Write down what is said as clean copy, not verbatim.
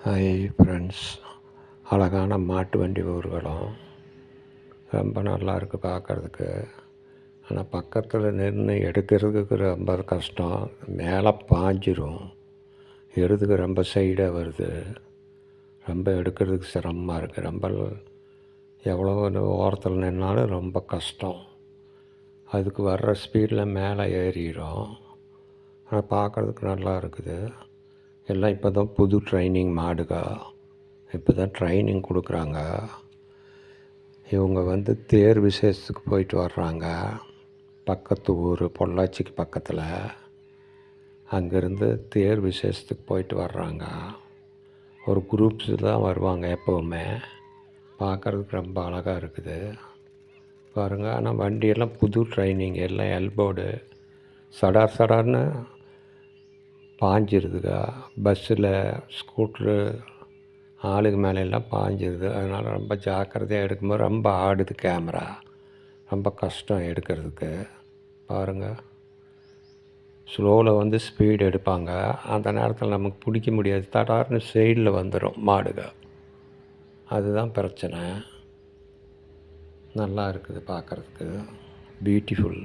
Hi friends, அழகான மாட்டு வண்டி ஊர்வலம் ரொம்ப நல்லா இருக்குது பார்க்குறதுக்கு. ஆனால் பக்கத்தில் நின்று எடுக்கிறதுக்கு ரொம்ப கஷ்டம். மேலே பாஞ்சிரும், எடுத்துக்கு ரொம்ப சைடாக வருது. ரொம்ப எடுக்கிறதுக்கு சிரமமாக இருக்குது. ரொம்ப எவ்வளோ ஓரத்தில் நின்னாலும் ரொம்ப கஷ்டம். அதுக்கு வர்ற ஸ்பீடில் மேலே ஏறிடும். ஆனால் பார்க்குறதுக்கு நல்லா இருக்குது. எல்லாம் இப்போ தான் புது ட்ரைனிங் மாடுக, இப்போ தான் ட்ரைனிங் கொடுக்குறாங்க. இவங்க தேர் விசேஷத்துக்கு போயிட்டு வர்றாங்க. பக்கத்து ஊர் பொள்ளாச்சிக்கு பக்கத்தில். அங்கேருந்து தேர் விசேஷத்துக்கு போயிட்டு வர்றாங்க. ஒரு குரூப்ஸ் தான் வருவாங்க எப்போவுமே. பார்க்குறதுக்கு ரொம்ப அழகாக இருக்குது பாருங்கள். ஆனால் வண்டியெல்லாம் புது ட்ரைனிங், எல்லாம் எல்போர்டு சடார் சடார்னு பாஞ்சிருதுங்க. பஸ்ஸில் ஸ்கூட்ரு ஆளுக்கு மேலெல்லாம் பாஞ்சிருது. அதனால் ரொம்ப ஜாக்கிரதையாக எடுக்கும்போது ரொம்ப ஆடுது கேமரா. ரொம்ப கஷ்டம் எடுக்கிறதுக்கு. பாருங்கள், ஸ்லோவில் ஸ்பீடு எடுப்பாங்க. அந்த நேரத்தில் நமக்கு பிடிக்க முடியாது. தடார்னு சைடில் வந்துடும் மாடுக. அதுதான் பிரச்சனை. நல்லா இருக்குது பார்க்குறதுக்கு. பியூட்டிஃபுல்.